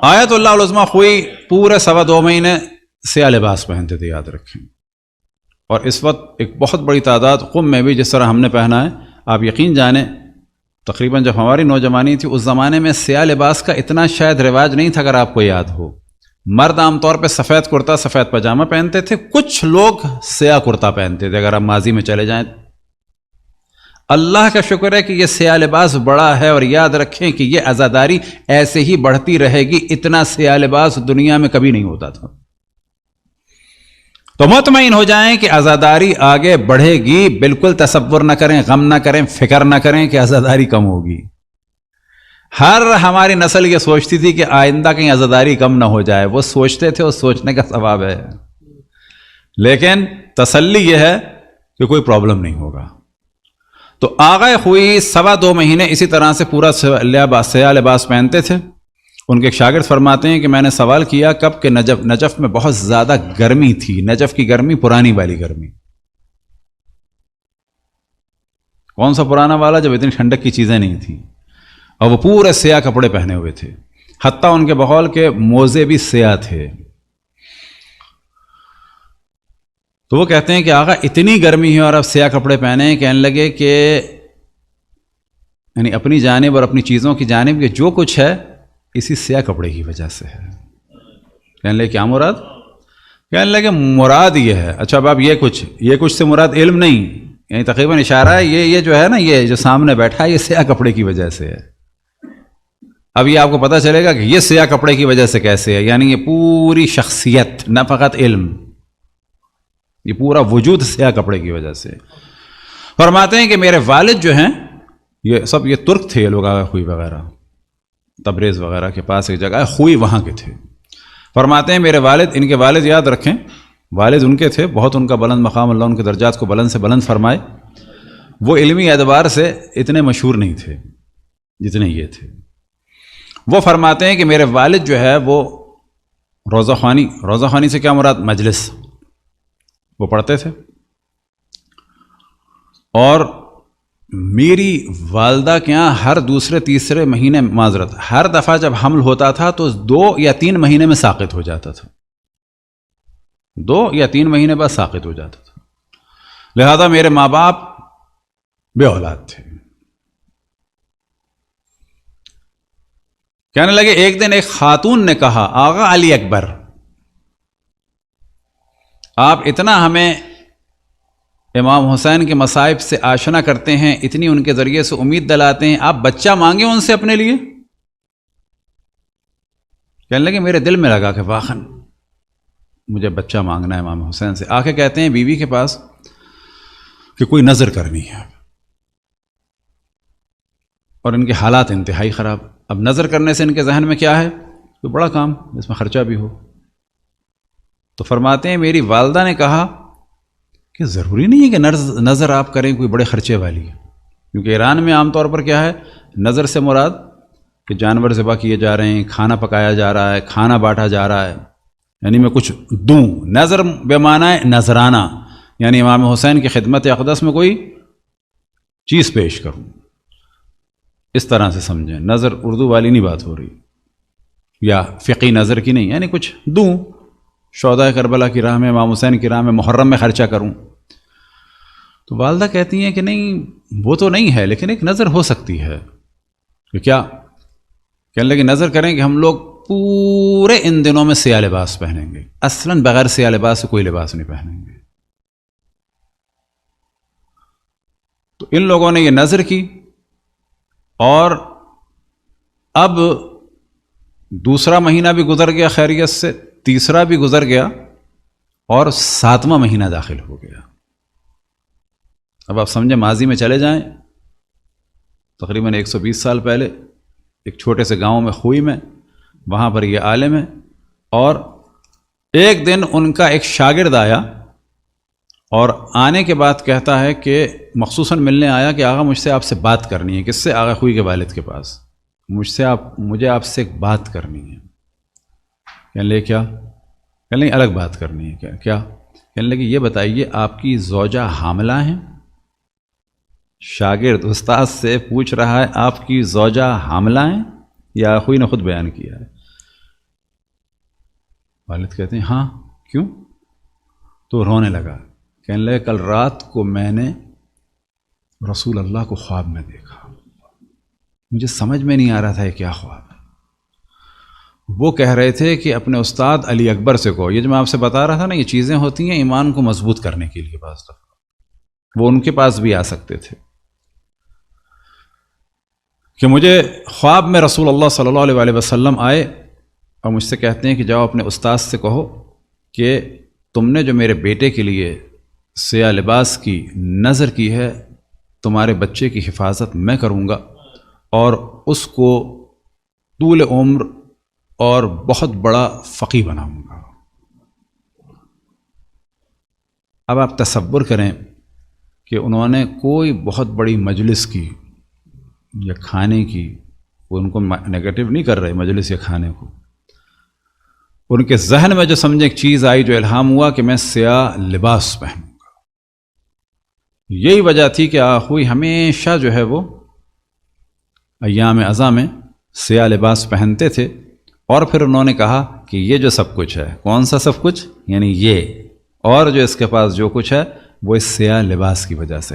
آیت اللہ العظمیٰ خوئی پورے 2.25 مہینے سیاہ لباس پہنتے تھے، یاد رکھیں. اور اس وقت ایک بہت بڑی تعداد قم میں بھی جس طرح ہم نے پہنا ہے، آپ یقین جانیں تقریباً جب ہماری نوجوانی تھی اس زمانے میں سیاہ لباس کا اتنا شاید رواج نہیں تھا. اگر آپ کو یاد ہو، مرد عام طور پہ سفید کرتا سفید پاجامہ پہنتے تھے، کچھ لوگ سیاہ کرتا پہنتے تھے. اگر آپ ماضی میں چلے جائیں، اللہ کا شکر ہے کہ یہ سیاہ لباس بڑا ہے، اور یاد رکھیں کہ یہ عزاداری ایسے ہی بڑھتی رہے گی. اتنا سیاہ لباس دنیا میں کبھی نہیں ہوتا تھا. تو مطمئن ہو جائیں کہ عزاداری آگے بڑھے گی. بالکل تصور نہ کریں، غم نہ کریں، فکر نہ کریں کہ عزاداری کم ہوگی. ہر ہماری نسل یہ سوچتی تھی کہ آئندہ کہیں عزاداری کم نہ ہو جائے. وہ سوچتے تھے، وہ سوچنے کا ثواب ہے. لیکن تسلی یہ ہے کہ کوئی پرابلم نہیں ہوگا. تو آغا خوئی 2.25 مہینے اسی طرح سے پورا سیاہ لباس پہنتے تھے. ان کے ایک شاگرد فرماتے ہیں کہ میں نے سوال کیا کب کہ نجف میں بہت زیادہ گرمی تھی. نجف کی گرمی پرانی والی گرمی. کون سا پرانا والا؟ جب اتنی ٹھنڈک کی چیزیں نہیں تھیں، اور وہ پورے سیاہ کپڑے پہنے ہوئے تھے. حتیٰ ان کے بقول کے موزے بھی سیاہ تھے. تو وہ کہتے ہیں کہ آقا اتنی گرمی ہے اور اب سیاہ کپڑے پہنے. کہنے لگے کہ یعنی اپنی جانب اور اپنی چیزوں کی جانب کہ جو کچھ ہے اسی سیاہ کپڑے کی وجہ سے ہے. کہنے لگے کیا مراد؟ کہنے لگے مراد یہ ہے. اچھا اب یہ کچھ سے مراد علم نہیں، یعنی تقریباً اشارہ ہے یہ جو ہے نا، یہ جو سامنے بیٹھا ہے یہ سیاہ کپڑے کی وجہ سے ہے. اب یہ آپ کو پتہ چلے گا کہ یہ سیاہ کپڑے کی وجہ سے کیسے ہے. یعنی یہ پوری شخصیت، نہ فقط علم، یہ پورا وجود سیاہ کپڑے کی وجہ سے. فرماتے ہیں کہ میرے والد جو ہیں یہ ترک تھے. یہ لوگ آگے خوئی وغیرہ، تبریز وغیرہ کے پاس ایک جگہ ہے خوئی، وہاں کے تھے. فرماتے ہیں میرے والد، ان کے والد یاد رکھیں والد ان کے تھے بہت، ان کا بلند مقام، اللہ ان کے درجات کو بلند سے بلند فرمائے. وہ علمی اعتبار سے اتنے مشہور نہیں تھے جتنے یہ تھے. وہ فرماتے ہیں کہ میرے والد جو ہے وہ روضہ خوانی سے کیا مراد؟ مجلس وہ پڑھتے تھے. اور میری والدہ کے یہاں ہر دوسرے تیسرے مہینے، معذرت، ہر دفعہ جب حمل ہوتا تھا تو 2 یا 3 مہینے میں ساقط ہو جاتا تھا. 2 یا 3 مہینے بعد ساقط ہو جاتا تھا. لہذا میرے ماں باپ بے اولاد تھے. کہنے لگے ایک دن ایک خاتون نے کہا آغا علی اکبر، آپ اتنا ہمیں امام حسین کے مصائب سے آشنا کرتے ہیں، اتنی ان کے ذریعے سے امید دلاتے ہیں، آپ بچہ مانگیں ان سے اپنے لیے. کہنے لگے میرے دل میں لگا کہ واقعاً مجھے بچہ مانگنا ہے امام حسین سے. آ کے کہتے ہیں بیوی کے پاس کہ کوئی نظر کرنی ہے، اور ان کے حالات انتہائی خراب. اب نظر کرنے سے ان کے ذہن میں کیا ہے؟ کوئی بڑا کام جس میں خرچہ بھی ہو. تو فرماتے ہیں میری والدہ نے کہا کہ ضروری نہیں ہے کہ نظر آپ کریں کوئی بڑے خرچے والی ہے، کیونکہ ایران میں عام طور پر کیا ہے، نظر سے مراد کہ جانور ذبح کیے جا رہے ہیں، کھانا پکایا جا رہا ہے، کھانا بانٹا جا رہا ہے، یعنی میں کچھ دوں. نظر بے معنی ہے نذرانہ، یعنی امام حسین کی خدمت اقدس میں کوئی چیز پیش کروں. اس طرح سے سمجھیں، نظر اردو والی نہیں بات ہو رہی، یا فقی نظر کی نہیں، یعنی کچھ دوں، شہدائے کربلا کی راہ میں، امام حسین کی راہ میں، محرم میں خرچہ کروں. تو والدہ کہتی ہیں کہ نہیں وہ تو نہیں ہے، لیکن ایک نظر ہو سکتی ہے. کہ کیا؟ کہنے لگے نظر کریں کہ ہم لوگ پورے ان دنوں میں سیاہ لباس پہنیں گے، اصلاً بغیر سیاہ لباس سے کوئی لباس نہیں پہنیں گے. تو ان لوگوں نے یہ نظر کی، اور اب دوسرا مہینہ بھی گزر گیا خیریت سے، تیسرا بھی گزر گیا، اور 7واں مہینہ داخل ہو گیا. اب آپ سمجھیں ماضی میں چلے جائیں، تقریباً 120 سال پہلے ایک چھوٹے سے گاؤں میں خوئی میں، وہاں پر یہ عالم ہے. اور ایک دن ان کا ایک شاگرد آیا، اور آنے کے بعد کہتا ہے کہ مخصوصاً ملنے آیا کہ آغا مجھ سے آپ سے بات کرنی ہے. کس سے؟ آغا خوئی کے والد کے پاس. مجھے آپ سے ایک بات کرنی ہے. کہنے لگے کیا؟ کہنے لگے الگ بات کرنی ہے. کیا؟ کہنے لگے یہ بتائیے آپ کی زوجہ حاملہ ہیں؟ شاگرد استاد سے پوچھ رہا ہے آپ کی زوجہ حاملہ ہیں؟ یا خوئی نے خود بیان کیا ہے. والد کہتے ہیں ہاں کیوں؟ تو رونے لگا، کہنے لگے کل رات کو میں نے رسول اللہ کو خواب میں دیکھا، مجھے سمجھ میں نہیں آ رہا تھا یہ کیا خواب ہے۔ وہ کہہ رہے تھے کہ اپنے استاد علی اکبر سے کہو، یہ جو میں آپ سے بتا رہا تھا نا، یہ چیزیں ہوتی ہیں ایمان کو مضبوط کرنے کے لیے، بعض دفعہ وہ ان کے پاس بھی آ سکتے تھے کہ مجھے خواب میں رسول اللہ صلی اللہ علیہ وآلہ وسلم آئے اور مجھ سے کہتے ہیں کہ جاؤ اپنے استاد سے کہو کہ تم نے جو میرے بیٹے کے لیے سیاہ لباس کی نظر کی ہے، تمہارے بچے کی حفاظت میں کروں گا اور اس کو طول عمر اور بہت بڑا فقیہ بناؤں گا۔ اب آپ تصور کریں کہ انہوں نے کوئی بہت بڑی مجلس کی یا کھانے کی، وہ ان کو نگیٹو نہیں کر رہے مجلس یا کھانے کو، ان کے ذہن میں جو سمجھے ایک چیز آئی، جو الہام ہوا کہ میں سیاہ لباس پہنوں گا۔ یہی وجہ تھی کہ آخوئی ہمیشہ جو ہے وہ ایام عزا میں سیاہ لباس پہنتے تھے، اور پھر انہوں نے کہا کہ یہ جو سب کچھ ہے، کون سا سب کچھ؟ یعنی یہ اور جو اس کے پاس جو کچھ ہے وہ اس سیاہ لباس کی وجہ سے۔